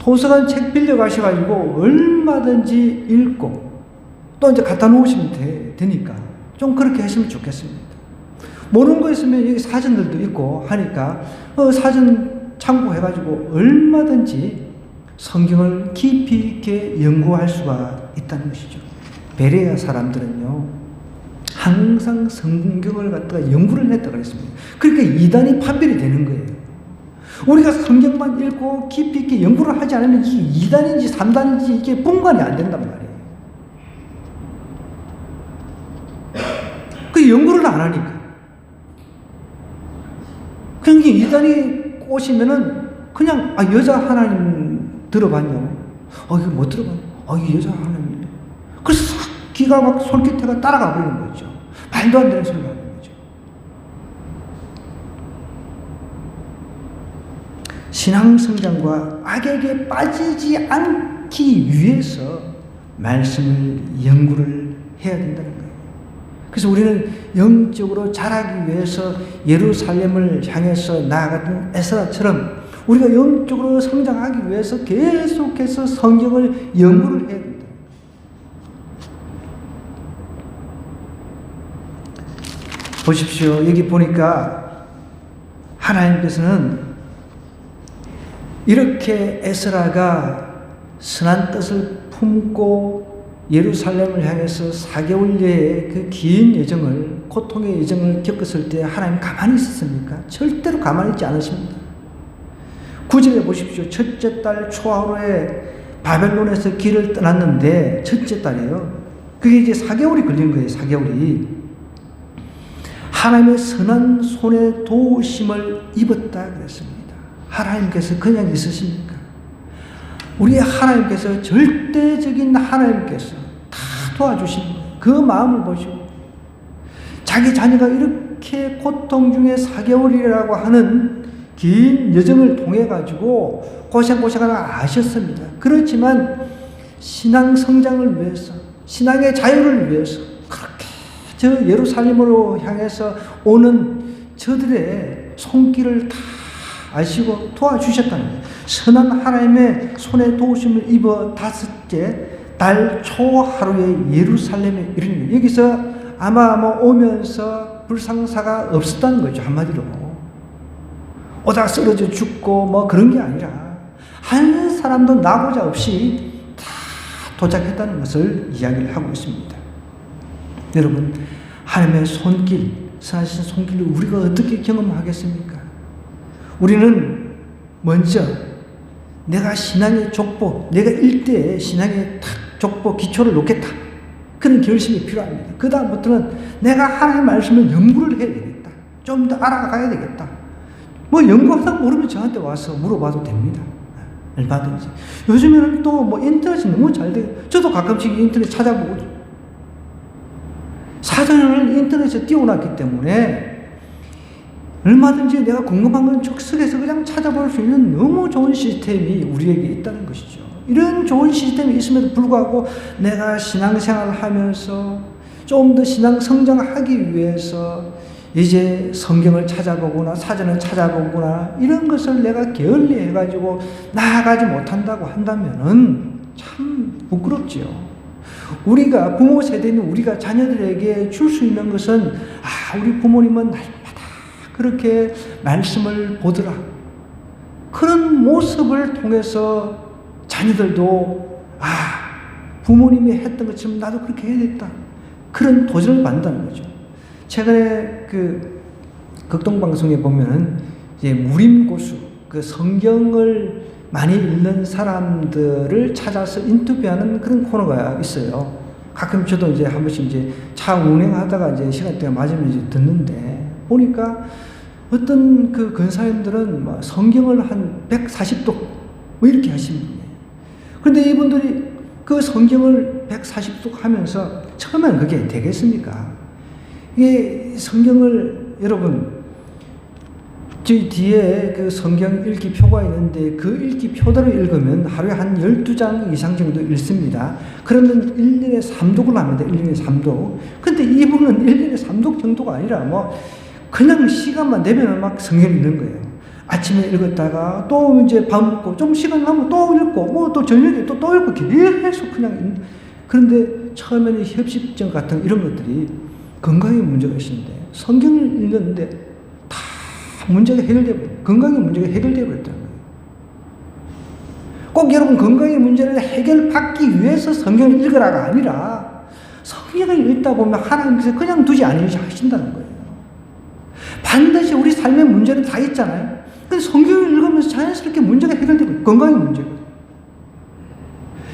Speaker 1: 도서관 책 빌려 가셔가지고 얼마든지 읽고 또 이제 갖다 놓으시면 되니까 좀 그렇게 했으면 좋겠습니다. 모르는 거 있으면 여기 사전들도 있고 하니까 사전 참고해가지고 얼마든지 성경을 깊이 있게 연구할 수가 있다는 것이죠. 베레아 사람들은요 항상 성경을 갖다가 연구를 했다고 그랬습니다. 그러니까 이단이 판별이 되는 거예요. 우리가 성경만 읽고 깊이 있게 연구를 하지 않으면 이게 2단인지 3단인지 이게 분간이 안 된단 말이에요. 그 연구를 안 하니까. 그냥 2단이 꼬시면은 그냥 여자 하나님 들어봤냐? 이거 못 들어봤냐? 이 여자 하나님이네. 그래서 싹 기가 막 솔깃해가 따라가 버리는 거죠. 말도 안 되는 소리가 하는 거죠. 신앙 성장과 악에게 빠지지 않기 위해서 말씀을 연구를 해야 된다는 거예요. 그래서 우리는 영적으로 자라기 위해서 예루살렘을 향해서 나아갔던 에스라처럼 우리가 영적으로 성장하기 위해서 계속해서 성경을 연구를 해야 된다. 보십시오. 여기 보니까 하나님께서는 이렇게 에스라가 선한 뜻을 품고 예루살렘을 향해서 4개월여의 그 긴 여정을, 고통의 여정을 겪었을 때 하나님 가만히 있었습니까? 절대로 가만히 있지 않으십니다. 9절에 보십시오. 첫째 달 초하루에 바벨론에서 길을 떠났는데 첫째 달이에요. 그게 이제 4개월이 걸린 거예요. 4개월이. 하나님의 선한 손에 도우심을 입었다 그랬습니다. 하나님께서 그냥 있으십니까? 우리 하나님께서 절대적인 하나님께서 다 도와주십니다. 그 마음을 보시고 자기 자녀가 이렇게 고통 중에 4개월이라고 하는 긴 여정을 통해 가지고 고생하는 아셨습니다. 그렇지만 신앙 성장을 위해서 신앙의 자유를 위해서 그렇게 저 예루살렘으로 향해서 오는 저들의 손길을 다 아시고 도와주셨다는 거예요. 선한 하나님의 손에 도우심을 입어 5째 달 초하루에 예루살렘에 이르는 거예요. 여기서 아마 오면서 불상사가 없었다는 거죠. 한마디로. 오다가 쓰러져 죽고 그런 게 아니라 한 사람도 나고자 없이 다 도착했다는 것을 이야기를 하고 있습니다. 여러분, 하나님의 손길, 선하신 손길을 우리가 어떻게 경험하겠습니까? 우리는 먼저 내가 신앙의 족보, 내가 일대에 신앙의 족보 기초를 놓겠다. 그런 결심이 필요합니다. 그 다음부터는 내가 하나님의 말씀을 연구를 해야 되겠다. 좀 더 알아가야 되겠다. 연구하다가 모르면 저한테 와서 물어봐도 됩니다. 얼마든지. 요즘에는 또 인터넷이 너무 잘 돼요. 저도 가끔씩 인터넷 찾아보고 사전을 인터넷에 띄워놨기 때문에 얼마든지 내가 궁금한 건 즉석에서 그냥 찾아볼 수 있는 너무 좋은 시스템이 우리에게 있다는 것이죠. 이런 좋은 시스템이 있음에도 불구하고 내가 신앙생활을 하면서 좀 더 신앙 성장하기 위해서 이제 성경을 찾아보거나 사전을 찾아보거나 이런 것을 내가 게을리해가지고 나아가지 못한다고 한다면은 참 부끄럽지요. 우리가 부모 세대는 우리가 자녀들에게 줄 수 있는 것은 우리 부모님은 날마다 그렇게 말씀을 보더라. 그런 모습을 통해서 자녀들도 부모님이 했던 것처럼 나도 그렇게 해야 겠다. 그런 도전을 받는다는 거죠. 최근에 그 극동방송에 보면은 이제 무림고수, 그 성경을 많이 읽는 사람들을 찾아서 인터뷰하는 그런 코너가 있어요. 가끔 저도 이제 한 번씩 이제 차 운행하다가 이제 시간대가 맞으면 이제 듣는데 보니까 어떤 그 근사님들은 뭐 성경을 한 140독 뭐 이렇게 하시는 분이에요. 그런데 이분들이 그 성경을 140독 하면서 처음에는 그게 되겠습니까? 이게 성경을 여러분 저희 뒤에 그 성경 읽기표가 있는데 그 읽기표대로 읽으면 하루에 한 12장 이상 정도 읽습니다. 그러면 1년에 3독을 합니다. 1년에 3독. 근데 이분은 1년에 3독 정도가 아니라 뭐 그냥 시간만 되면 막 성경 읽는 거예요. 아침에 읽었다가 또 이제 밥 먹고 좀 시간 나면 또 읽고 뭐 또 저녁에 또 읽고 계속 그냥 그런데 처음에는 협식증 같은 이런 것들이 건강에 문제가 있는데 성경을 읽는데 다 문제가 해결되어버려요. 건강의 문제가 해결되어버렸다는 거예요. 꼭 여러분 건강의 문제를 해결받기 위해서 성경을 읽으라가 아니라 성경을 읽다 보면 하나님께서 그냥 두지 않으신다는 거예요. 반드시 우리 삶의 문제는 다 있잖아요. 근데 성경을 읽으면서 자연스럽게 문제가 해결되고 건강의 문제가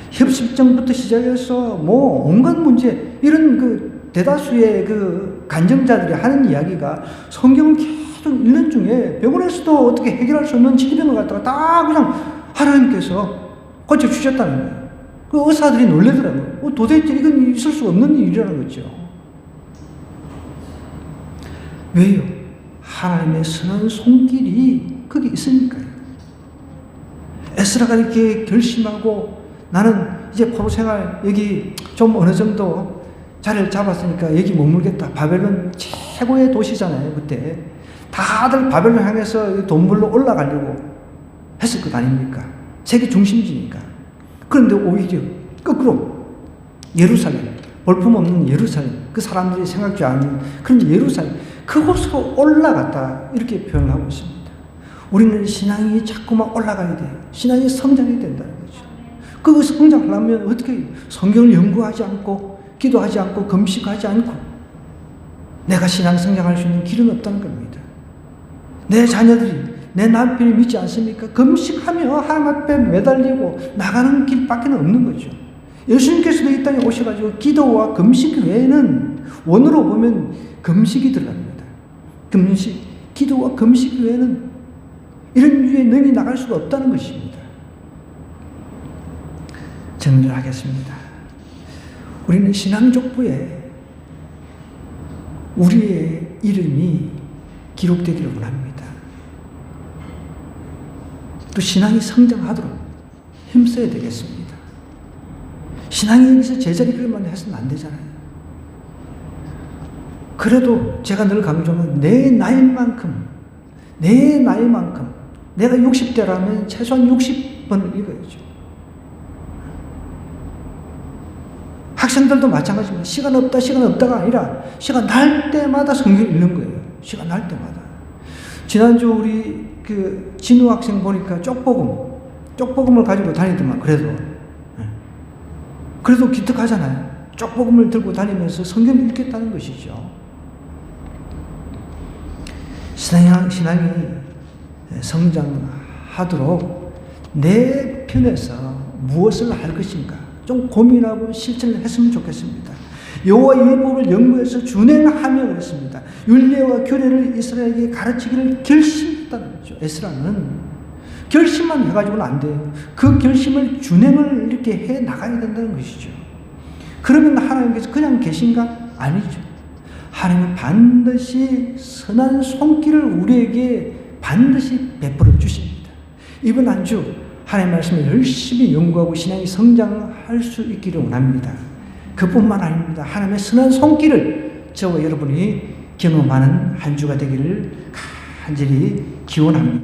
Speaker 1: 협식증부터 시작해서 뭐 온갖 문제 이런 그 대다수의 그 간증자들이 하는 이야기가 성경을 계속 읽는 중에 병원에서도 어떻게 해결할 수 없는 질병을 갖다가 다 그냥 하나님께서 고쳐주셨다는 거예요. 그 의사들이 놀라더라고요. 도대체 이건 있을 수 없는 일이라는 거죠. 왜요? 하나님의 선한 손길이 거기 있으니까요. 에스라가 이렇게 결심하고 나는 이제 포로 생활 여기 좀 어느 정도 자리를 잡았으니까 여기 머물겠다. 바벨론 최고의 도시잖아요. 그때 다들 바벨론 향해서 돈 벌러 올라가려고 했을 것 아닙니까? 세계 중심지니까. 그런데 오히려 거꾸로 예루살렘, 볼품없는 예루살렘, 그 사람들이 생각지 않는 그런 예루살렘, 그곳으로 올라갔다 이렇게 표현을 하고 있습니다. 우리는 신앙이 자꾸만 올라가야 돼요. 신앙이 성장해야 된다는 거죠. 그 성장하려면 어떻게 해요? 성경을 연구하지 않고 기도하지 않고 금식하지 않고 내가 신앙 성장할 수 있는 길은 없다는 겁니다. 내 자녀들이 내 남편이 믿지 않습니까? 금식하며 하나님 앞에 매달리고 나가는 길밖에 없는 거죠. 예수님께서도 이 땅에 오셔가지고 기도와 금식 외에는 원어로 보면 금식이 들어갑니다. 금식, 기도와 금식 외에는 이런 유에 능히 나갈 수가 없다는 것입니다. 정리하겠습니다. 우리는 신앙족보에 우리의 이름이 기록되기를 원합니다. 또 신앙이 성장하도록 힘써야 되겠습니다. 신앙이 여기서 제자리 그릇만 해서는 안 되잖아요. 그래도 제가 늘 강조하는 내 나이만큼 내가 60대라면 최소한 60번을 읽어야죠. 학생들도 마찬가지입니다. 시간 없다가 아니라 시간 날 때마다 성경 읽는 거예요. 시간 날 때마다. 지난주 우리 그 진우 학생 보니까 쪽복음을 가지고 다니더만 그래도 기특하잖아요. 쪽복음을 들고 다니면서 성경을 읽겠다는 것이죠. 신앙이 성장하도록 내 편에서 무엇을 할 것인가 좀 고민하고 실천을 했으면 좋겠습니다. 여호와 율법을 연구해서 준행하며 그랬습니다. 율례와 규례를 이스라엘에게 가르치기를 결심했다는 거죠. 에스라는 결심만 해가지고는 안 돼요. 그 결심을 준행을 이렇게 해 나가야 된다는 것이죠. 그러면 하나님께서 그냥 계신가? 아니죠. 하나님은 반드시 선한 손길을 우리에게 반드시 베풀어 주십니다. 이번 한 주 하나님의 말씀을 열심히 연구하고 신앙이 성장할 수 있기를 원합니다. 그뿐만 아닙니다. 하나님의 선한 손길을 저와 여러분이 경험하는 한 주가 되기를 간절히 기원합니다.